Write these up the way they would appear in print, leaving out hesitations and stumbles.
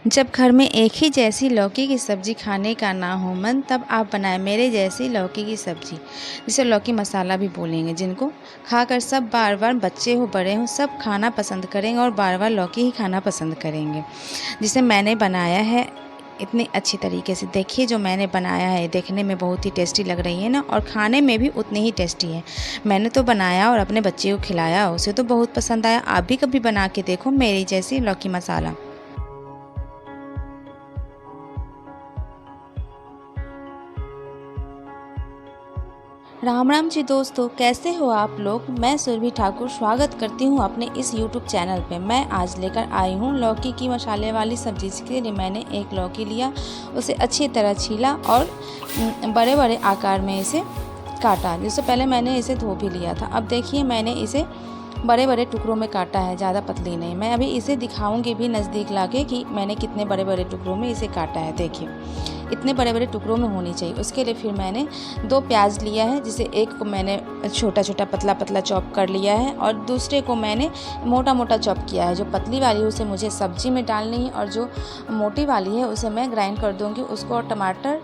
जब घर में एक ही जैसी लौकी की सब्ज़ी खाने का ना हो मन, तब आप बनाएं मेरे जैसी लौकी की सब्ज़ी, जिसे लौकी मसाला भी बोलेंगे, जिनको खाकर सब बार बार, बच्चे हो बड़े हो, सब खाना पसंद करेंगे और बार बार लौकी ही खाना पसंद करेंगे। जिसे मैंने बनाया है इतनी अच्छी तरीके से, देखिए जो मैंने बनाया है देखने में बहुत ही टेस्टी लग रही है ना, और खाने में भी उतनी ही टेस्टी है। मैंने तो बनाया और अपने बच्चे को खिलाया, उसे तो बहुत पसंद आया। आप भी कभी बना के देखो मेरी जैसी लौकी मसाला। राम राम जी दोस्तों, कैसे हो आप लोग। मैं सुरभि ठाकुर स्वागत करती हूँ अपने इस YouTube चैनल पे। मैं आज लेकर आई हूँ लौकी की मसाले वाली सब्जी। इसके लिए मैंने एक लौकी लिया, उसे अच्छी तरह छीला और बड़े बड़े आकार में इसे काटा। जिससे पहले मैंने इसे धो भी लिया था। अब देखिए मैंने इसे बड़े बड़े टुकड़ों में काटा है, ज़्यादा पतली नहीं। मैं अभी इसे दिखाऊंगी भी नज़दीक लाके कि मैंने कितने बड़े बड़े टुकड़ों में इसे काटा है। देखिए इतने बड़े बड़े टुकड़ों में होनी चाहिए। उसके लिए फिर मैंने 2 प्याज लिया है, जिसे एक को मैंने छोटा छोटा पतला पतला चॉप कर लिया है और दूसरे को मैंने मोटा मोटा चॉप किया है। जो पतली वाली है उसे मुझे सब्जी में डालनी है और जो मोटी वाली है उसे मैं ग्राइंड कर दूँगी उसको। और टमाटर,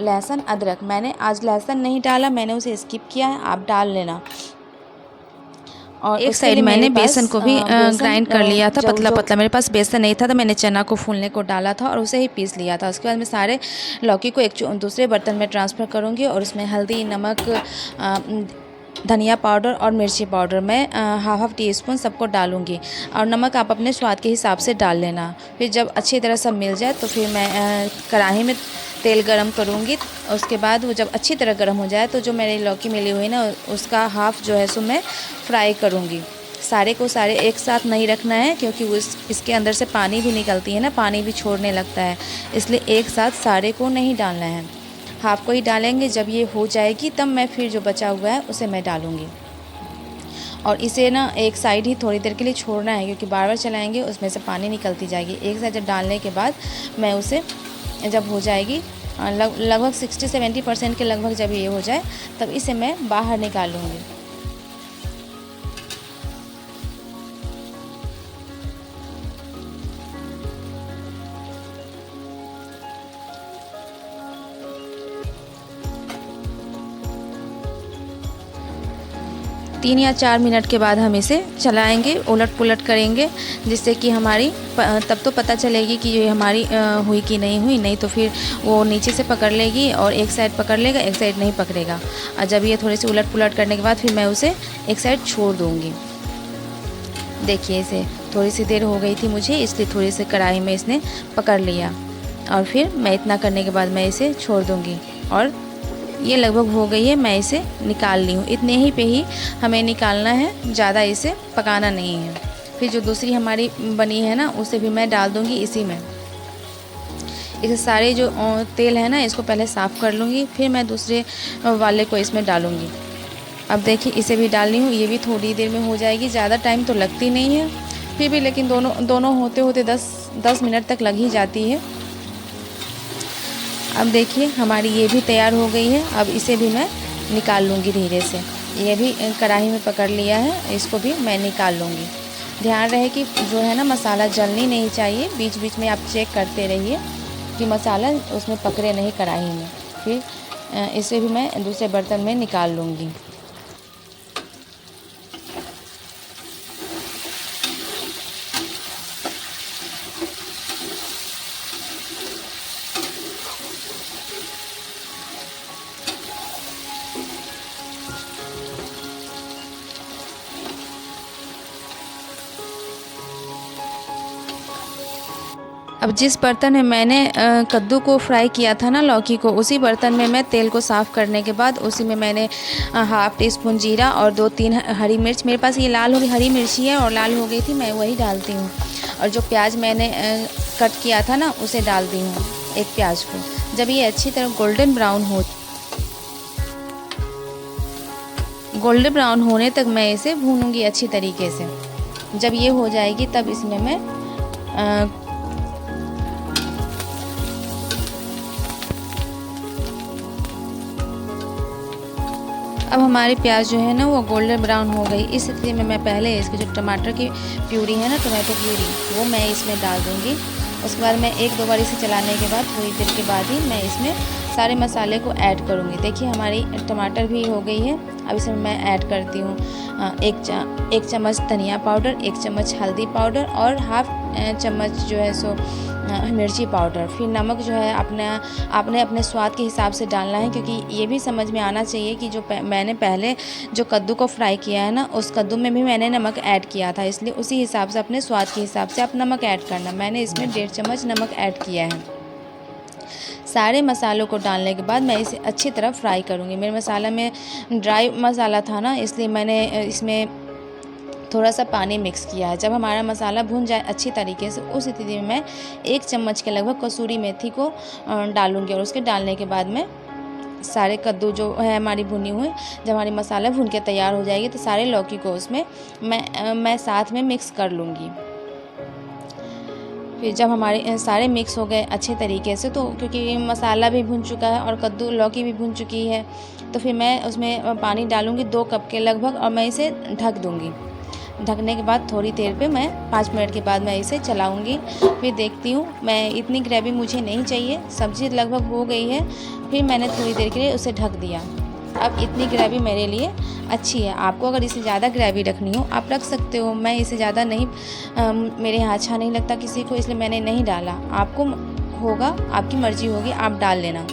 लहसुन, अदरक, मैंने आज लहसुन नहीं डाला, मैंने उसे स्किप किया है, आप डाल लेना। और एक साइड मैंने बेसन को भी ग्राइंड कर लिया था पतला पतला। मेरे पास बेसन नहीं था तो मैंने चना को फूलने को डाला था और उसे ही पीस लिया था। उसके बाद मैं सारे लौकी को एक दूसरे बर्तन में ट्रांसफ़र करूँगी और उसमें हल्दी, नमक, धनिया पाउडर और मिर्ची पाउडर मैं हाफ टी स्पून सबको डालूँगी। और नमक आप अपने स्वाद के हिसाब से डाल लेना। फिर जब अच्छी तरह सब मिल जाए तो फिर मैं कढ़ाई में तेल गरम करूँगी। उसके बाद वो जब अच्छी तरह गरम हो जाए तो जो मेरी लौकी मिली हुई ना उसका हाफ़ जो है सो मैं फ्राई करूँगी। सारे को सारे एक साथ नहीं रखना है, क्योंकि इसके अंदर से पानी भी निकलती है ना, पानी भी छोड़ने लगता है, इसलिए एक साथ सारे को नहीं डालना है, हाफ़ को ही डालेंगे। जब ये हो जाएगी तब मैं फिर जो बचा हुआ है उसे मैं डालूँगी। और इसे ना एक साइड ही थोड़ी देर के लिए छोड़ना है, क्योंकि बार बार चलाएँगे उसमें से पानी निकलती जाएगी। एक साइड जब डालने के बाद मैं उसे जब हो जाएगी लगभग 60-70% के लगभग, जब ये हो जाए तब इसे मैं बाहर निकालूँगी। तीन या 4 मिनट के बाद हम इसे चलाएंगे, उलट पुलट करेंगे, जिससे कि हमारी तब तो पता चलेगी कि ये हमारी हुई कि नहीं हुई। नहीं तो फिर वो नीचे से पकड़ लेगी और एक साइड पकड़ लेगा, एक साइड नहीं पकड़ेगा। और जब ये थोड़ी सी उलट पुलट करने के बाद फिर मैं उसे एक साइड छोड़ दूँगी। देखिए इसे थोड़ी सी देर हो गई थी मुझे, इसलिए थोड़ी सी कढ़ाई में इसने पकड़ लिया। और फिर मैं इतना करने के बाद मैं इसे छोड़ दूँगी और ये लगभग हो गई है, मैं इसे निकाल ली हूँ। इतने ही पे ही हमें निकालना है, ज़्यादा इसे पकाना नहीं है। फिर जो दूसरी हमारी बनी है ना उसे भी मैं डाल दूँगी इसी में। इसे सारे जो तेल है ना इसको पहले साफ़ कर लूँगी, फिर मैं दूसरे वाले को इसमें डालूँगी। अब देखिए इसे भी डाल ली हूँ, ये भी थोड़ी देर में हो जाएगी, ज़्यादा टाइम तो लगती नहीं है फिर भी, लेकिन दोनों होते होते 10 मिनट तक लग ही जाती है। अब देखिए हमारी ये भी तैयार हो गई है। अब इसे भी मैं निकाल लूँगी धीरे से। ये भी कढ़ाई में पकड़ लिया है, इसको भी मैं निकाल लूँगी। ध्यान रहे कि जो है ना मसाला जलनी नहीं चाहिए, बीच बीच में आप चेक करते रहिए कि मसाला उसमें पकड़े नहीं कढ़ाई में। फिर इसे भी मैं दूसरे बर्तन में निकाल लूँगी। अब जिस बर्तन में मैंने कद्दू को फ्राई किया था ना, लौकी को, उसी बर्तन में मैं तेल को साफ़ करने के बाद उसी में मैंने हाफ़ टी स्पून जीरा और 2-3 हरी मिर्च, मेरे पास ये लाल हरी मिर्ची है और लाल हो गई थी, मैं वही डालती हूँ। और जो प्याज मैंने कट किया था ना उसे डाल दी हूँ, एक प्याज को। जब ये अच्छी तरह गोल्डन ब्राउन होने तक मैं इसे भूनूंगी अच्छी तरीके से। जब ये हो जाएगी तब इसमें मैं अब हमारी प्याज जो है ना वो गोल्डन ब्राउन हो गई। इस स्थिति में मैं पहले इसके जो टमाटर की प्यूरी है ना, टोमेटो प्यूरी, वो मैं इसमें डाल दूँगी। उसके बाद मैं 1-2 बार इसे चलाने के बाद थोड़ी देर के बाद ही मैं इसमें सारे मसाले को ऐड करूँगी। देखिए हमारी टमाटर भी हो गई है। अब इसमें मैं ऐड करती हूँ 1 चम्मच धनिया पाउडर, 1 चम्मच हल्दी पाउडर और हाफ चम्मच जो है सो मिर्ची पाउडर। फिर नमक जो है आपने अपने स्वाद के हिसाब से डालना है, क्योंकि ये भी समझ में आना चाहिए कि जो मैंने पहले जो कद्दू को फ्राई किया है ना, उस कद्दू में भी मैंने नमक ऐड किया था, इसलिए उसी हिसाब से अपने स्वाद के हिसाब से आप नमक ऐड करना। मैंने इसमें 1.5 चम्मच नमक ऐड किया है। सारे मसालों को डालने के बाद मैं इसे अच्छी तरह फ्राई करूँगी। मेरे मसाला में ड्राई मसाला था ना, इसलिए मैंने इसमें थोड़ा सा पानी मिक्स किया है। जब हमारा मसाला भुन जाए अच्छी तरीके से, उस स्थिति में मैं 1 चम्मच के लगभग कसूरी मेथी को डालूँगी और उसके डालने के बाद मैं सारे कद्दू जो है हमारी भुनी हुई, जब हमारी मसाला भुन के तैयार हो जाएगी तो सारे लौकी को उसमें मैं साथ में मिक्स कर लूँगी। फिर जब हमारे सारे मिक्स हो गए अच्छे तरीके से, तो क्योंकि मसाला भी भुन चुका है और कद्दू लौकी भी भुन चुकी है, तो फिर मैं उसमें पानी डालूँगी 2 कप के लगभग और मैं इसे ढक दूँगी। ढकने के बाद थोड़ी देर पे मैं 5 मिनट के बाद मैं इसे चलाऊँगी। फिर देखती हूँ, मैं इतनी ग्रेवी मुझे नहीं चाहिए, सब्ज़ी लगभग हो गई है। फिर मैंने थोड़ी देर के लिए उसे ढक दिया। अब इतनी ग्रेवी मेरे लिए अच्छी है। आपको अगर इसे ज़्यादा ग्रेवी रखनी हो आप रख सकते हो। मैं इसे ज़्यादा नहीं मेरे यहाँ अच्छा नहीं लगता किसी को, इसलिए मैंने नहीं डाला। आपको होगा, आपकी मर्ज़ी होगी, आप डाल लेना।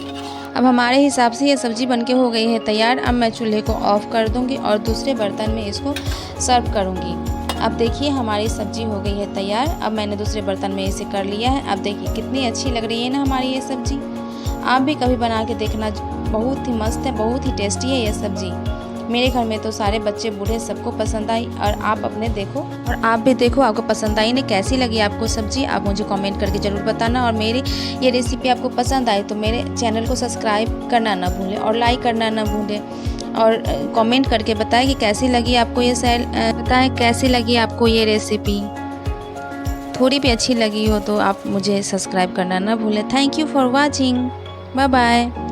अब हमारे हिसाब से ये सब्ज़ी बनके हो गई है तैयार। अब मैं चूल्हे को ऑफ़ कर दूँगी और दूसरे बर्तन में इसको सर्व करूँगी। अब देखिए हमारी सब्ज़ी हो गई है तैयार। अब मैंने दूसरे बर्तन में इसे कर लिया है। अब देखिए कितनी अच्छी लग रही है ना हमारी ये सब्ज़ी। आप भी कभी बना के देखना, बहुत ही मस्त है, बहुत ही टेस्टी है ये सब्ज़ी। मेरे घर में तो सारे बच्चे बूढ़े सबको पसंद आई और आप अपने देखो और आप भी देखो आपको पसंद आई ने कैसी लगी आपको सब्ज़ी, आप मुझे कमेंट करके ज़रूर बताना। और मेरी ये रेसिपी आपको पसंद आई तो मेरे चैनल को सब्सक्राइब करना ना भूलें और लाइक करना ना भूलें और कमेंट करके बताएं कि कैसी लगी आपको ये बताएं कैसी लगी आपको ये रेसिपी। थोड़ी भी अच्छी लगी हो तो आप मुझे सब्सक्राइब करना ना भूलें। Thank you for watching. Bye bye.